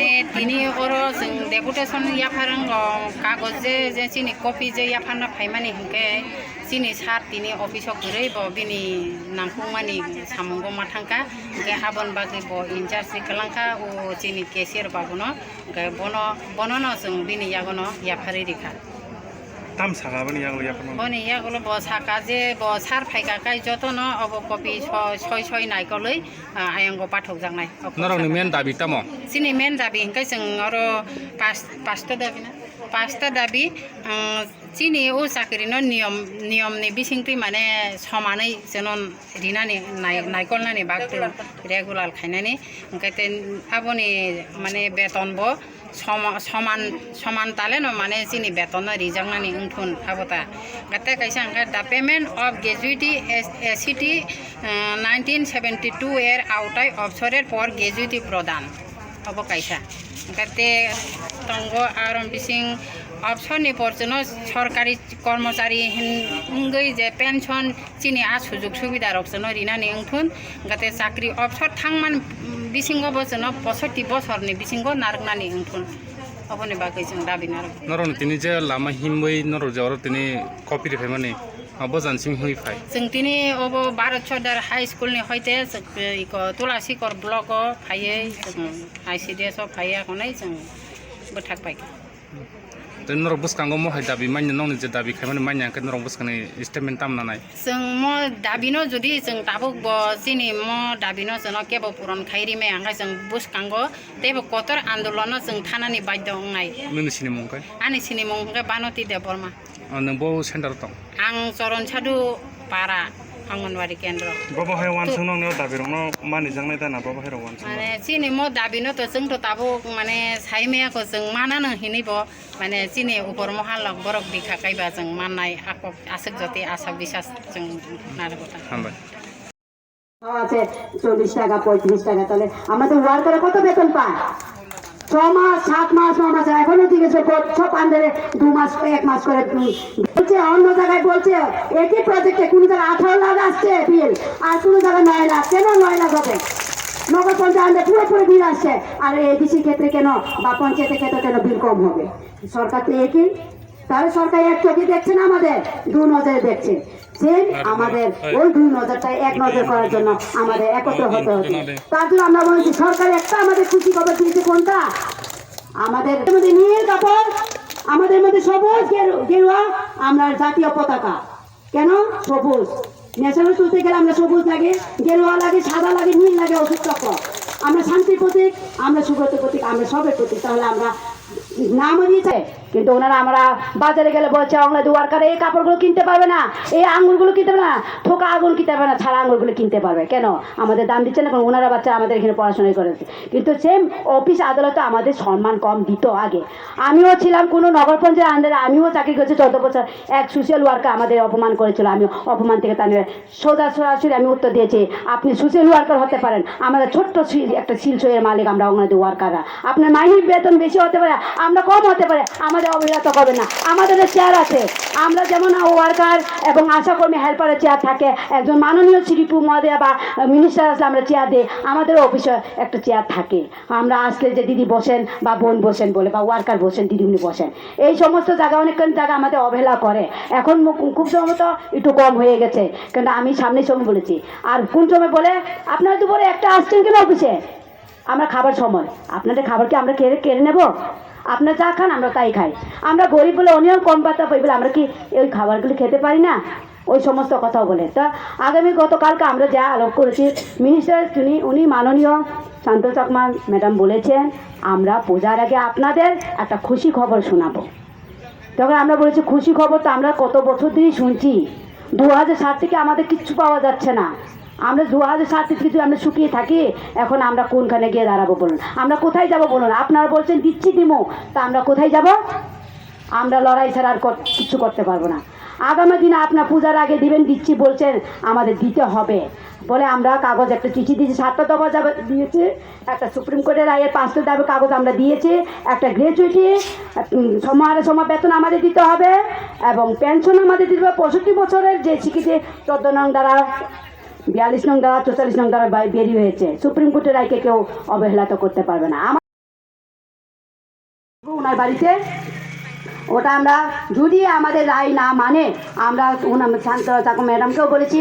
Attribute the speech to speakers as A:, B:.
A: माने तिनी और जों डेपुटेसन याफारंग कागज जे चिनी कपि जे याफारना फाइमानि हिंके चिनी सार तिनी अफिसआव गुरै ब बिनि नांखुमानि सामंगो माथांका के आबन बागै ब इनचार्ज कलांका ओ चिनी केशियर बाबुनो के बनो जों बिनि यागनो याफारि रिखा
B: tam saka bani yang liya pun.
A: Bani ya kalau bawa saka je bawa sar pakai kai joto no abo kopi soy naik kalau ayang go pathok jang nai.
B: Norong ni men dabi tamo.
A: Sini men dabi hingkai seng oro pasta dabi na. Pasta dabi sini o sakri no niom ni bisingti mane somanai jenon rina ni naikol na ni baktu regular khaina ni hingkai ten abo ni mane beton bo समान ताले न माने चिनी बेतन रिजांगनानि उंथुन आबता गते कैसा the payment of gratuity एसिटी 1972 एर आउटाय अफसरेर पर ग्रेजुएटी प्रदान अब कैसा गते तंगो आरम बिसिं अफसरनि परजन सरकारी कर्मचारी हिंगै जे पेंशन चिनी आ सुजुग सुविधा रखजन रिनानि उंथुन गते चाकरी अफसर थांमान बिसिंग बसनो 65 बसरनि बिसिंग नारगनानि उंथुन अबनि बागै जों दाबि नार
B: नरन तिनि जे लामा हिमबै नर जवर तिनि कपि रे फाइमानि अब जानसिं हुइ फाइ
A: जों तिनि अब भारत सदर हाई स्कुल नि हयते इको तुलासीकर ब्लक फायै जों आईसीडीएस फाया खनै जों बथाक पाइ
B: त नर बुसकांगो महै दाबि मान्य नंनि जे दाबि खाइमानि मान्य के नर बुसकानि स्टेटमेन्ट तामना नाय
A: जों म दाबिनो जुदि जों ताबो चिनि म दाबिनो जन केबो पुरन खाइरि मे आंगा जों बुसकांगो तेबो कतर आन्दोलन जों थानानि बाध्य नाय
B: नोंनि सिनि मुंखाय
A: आनि सिनि मुंखाय बानति देबरमा
B: नोंबो सेन्टार दं
A: आं चरण साधु पारा आंगनवाड़ी केंद्र
B: बाबा हाय वान सुनो न दाबिरनो मानि जंगनाय दाना बाबा हाय वान
A: माने चिनि म दाबिनो त जों त ताबो माने साइमेयाखौ जों मानानो हिनिबो माने चिनि उपर महालक बरक बिखा काइबा जों माननाय आसक जति आशा বিশ্বাস जों नारगोता
B: हामबाय
C: আছে 40 টাকা 35 টাকা তাহলে আমাদের ওয়ার্কাররা কত বেতন পায় 6 মাস 7 মাস 9 মাস এখনো ঠিক আছে সব আন্দারে 2 মাস 1 মাস করে বলছে অন্য জায়গায় বলছে একই প্রজেক্টে কোন জায়গায় 18 লাখ আসছে বিল আর কোন জায়গায় 9 লাখ কেন 9 লাখ হবে নগর পঞ্চায়েতে পুরোপুরি বিল আসছে আর এডিসি ক্ষেত্রে কেন বা পঞ্চায়েতের ক্ষেত্রে কেন বিল কম হবে সরকার তো একই তাহলে সরকার এক চোখে দেখছে না আমাদের দু নজরে দেখছে সেম আমাদের ওই দুই নজরটা এক নজর করার জন্য আমাদের একত্র হতে হবে তার জন্য আমরা বলছি সরকার একটা আমাদের খুশি খবর দিয়েছে কোনটা আমাদের মধ্যে নীল কাপড় আমাদের মধ্যে সবুজ গেরুয়া আমরা জাতীয় পতাকা কেন সবুজ ন্যাশনাল তুলতে গেলে আমরা সবুজ লাগে গেরুয়া লাগে সাদা লাগে নীল লাগে অশোক চক্র আমরা শান্তির প্রতীক আমরা সুব্রত প্রতীক আমরা সবের প্রতীক তাহলে আমরা নামও দিয়েছে কিন্তু ওনারা আমরা বাজারে গেলে বলছে অংলা ওয়ার্কার এই কাপড়গুলো কিনতে পারবে না এই আঙুরগুলো কিনতে পারবে না থোকা আগুন কিনতে পারবে না ছাড়া আঙুরগুলো কিনতে পারবে কেন আমাদের দাম দিচ্ছে না কারণ ওনারা বাচ্চা আমাদের এখানে পড়াশোনাই করেছে কিন্তু সেম অফিস আদালতে আমাদের সম্মান কম দিত আগে আমিও ছিলাম কোনো নগর পঞ্চায়েত আন্ডারে আমিও চাকরি করেছি 14 বছর এক সোশ্যাল ওয়ার্কার আমাদের অপমান করেছিল আমি অপমান থেকে তাদের সরাসরি আমি উত্তর দিয়েছি আপনি সোশ্যাল ওয়ার্কার হতে পারেন আমাদের ছোট্ট একটা শিলচরের মালিক আমরা অঙ্গনাদি ওয়ার্কাররা আপনার মাহির বেতন বেশি হতে পারে আমরা কম হতে পারে আমাদের অবহেলা করবে না আমাদের চেয়ার আছে আমরা যেমন ওয়ার্কার এবং আশাকর্মী হেল্পারের চেয়ার থাকে একজন মাননীয় শ্রীপু মহোদয়া বা মিনিস্টার আসলে আমরা চেয়ার দিই আমাদের অফিসে একটা চেয়ার থাকে আমরা আসলে যে দিদি বসেন বা বোন বসেন বলে বা ওয়ার্কার বসেন দিদিমণি বসেন এই সমস্ত জায়গা অনেকখানি জায়গা আমাদের অবহেলা করে এখন খুব সম্ভবত একটু কম হয়ে গেছে কিন্তু আমি সামনের সময় বলেছি আর কোন সময় বলে আপনারা দুপুরে একটা আসছেন কেন অফিসে আমরা খাবার সময় আপনাদের খাবার কি আমরা কেড়ে নেব আপনারা যা খান আমরা তাই খাই আমরা গরিব বলে অনিয়ম কম পাতা পাই বলে আমরা কি ওই খাবারগুলি খেতে পারি না ওই সমস্ত কথাও বলে তা আগামী গতকালকে আমরা যা আলোপ করেছি মিনিস্টার উনি মাননীয় শান্ত চাকমা ম্যাডাম বলেছেন আমরা পূজার আগে আপনাদের একটা খুশি খবর শোনাবো তখন আমরা বলেছি খুশি খবর তো আমরা কত বছর ধরেই শুনছি 2007 থেকে আমাদের কিচ্ছু পাওয়া যাচ্ছে না আমরা 2007 থেকে কিছু আমরা শুকিয়ে থাকি এখন আমরা কোনখানে গিয়ে দাঁড়াবো বলুন আমরা কোথায় যাব বলুন আপনারা বলছেন দিচ্ছি দিমো তা আমরা কোথায় যাব আমরা লড়াই ছাড়া আর কিছু করতে পারবো না আগামী দিনে আপনার পূজার আগে দিবেন দিচ্ছি বলছেন আমাদের দিতে হবে বলে আমরা কাগজ একটা চিঠি দিয়েছি 7টা দফা দিয়েছে একটা সুপ্রিম কোর্টের রায়ের 5টা দাবি কাগজ আমরা দিয়েছি একটা গ্র্যাচুইটি সময় বেতন আমাদের দিতে হবে এবং পেনশন আমাদের দিতে হবে 65 বছরের যে স্বীকৃতি 14 নং দ্বারা 42 নং দ্বারা 44 নং দ্বারা বেরিয়ে হয়েছে সুপ্রিম কোর্টের রায়কে কেউ অবহেলা তো করতে পারবে না। ওনার বাড়িতে ওটা আমরা যদি আমাদের রায় না মানে আমরা শান্তরা ঠাকুর ম্যাডামকেও বলেছি